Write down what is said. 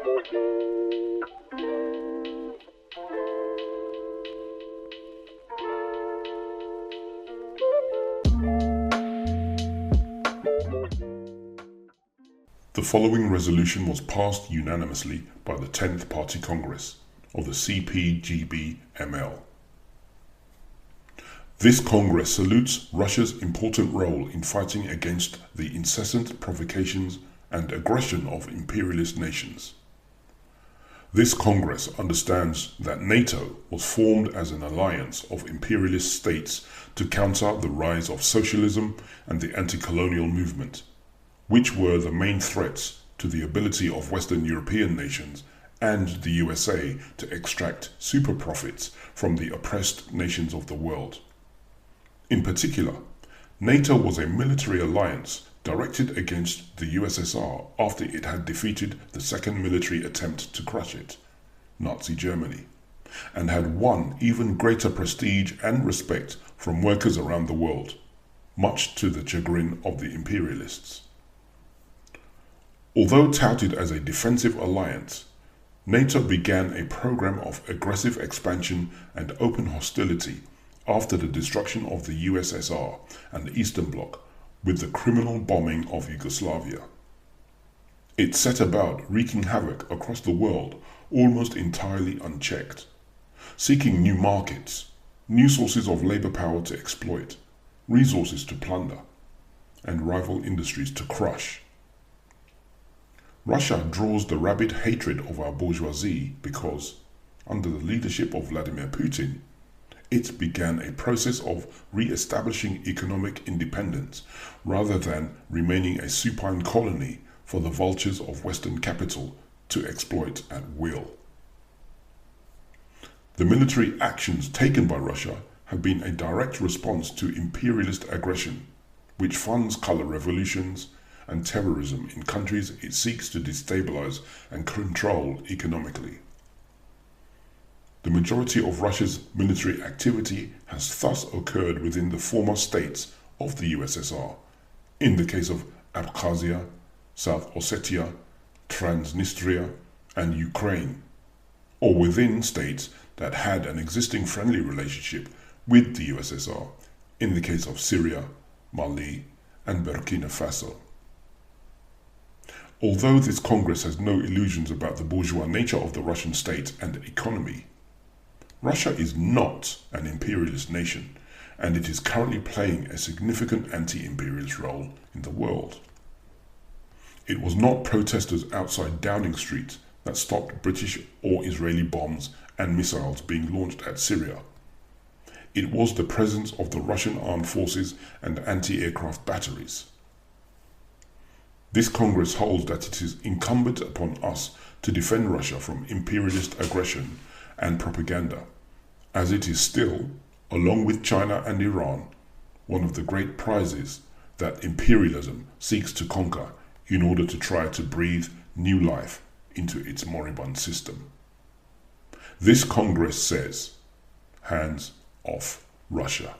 The following resolution was passed unanimously by the 10th Party Congress of the CPGB-ML. This Congress salutes Russia's important role in fighting against the incessant provocations and aggression of imperialist nations. This Congress understands that NATO was formed as an alliance of imperialist states to counter the rise of socialism and the anti-colonial movement, which were the main threats to the ability of Western European nations and the USA to extract super profits from the oppressed nations of the world. In particular, NATO was a military alliance directed against the USSR after it had defeated the second military attempt to crush it, Nazi Germany, and had won even greater prestige and respect from workers around the world, much to the chagrin of the imperialists. Although touted as a defensive alliance, NATO began a program of aggressive expansion and open hostility after the destruction of the USSR and the Eastern Bloc with the criminal bombing of Yugoslavia. It set about wreaking havoc across the world almost entirely unchecked, seeking new markets, new sources of labor power to exploit, resources to plunder, and rival industries to crush. Russia draws the rabid hatred of our bourgeoisie because, under the leadership of Vladimir Putin, it began a process of re-establishing economic independence rather than remaining a supine colony for the vultures of Western capital to exploit at will. The military actions taken by Russia have been a direct response to imperialist aggression, which funds color revolutions and terrorism in countries it seeks to destabilize and control economically. The majority of Russia's military activity has thus occurred within the former states of the USSR, in the case of Abkhazia, South Ossetia, Transnistria, and Ukraine, or within states that had an existing friendly relationship with the USSR, in the case of Syria, Mali, and Burkina Faso. Although this Congress has no illusions about the bourgeois nature of the Russian state and economy, Russia is not an imperialist nation, and it is currently playing a significant anti-imperialist role in the world. It was not protesters outside Downing Street that stopped British or Israeli bombs and missiles being launched at Syria. It was the presence of the Russian armed forces and anti-aircraft batteries. This Congress holds that it is incumbent upon us to defend Russia from imperialist aggression and propaganda, as it is still, along with China and Iran, one of the great prizes that imperialism seeks to conquer in order to try to breathe new life into its moribund system. This Congress says, hands off Russia.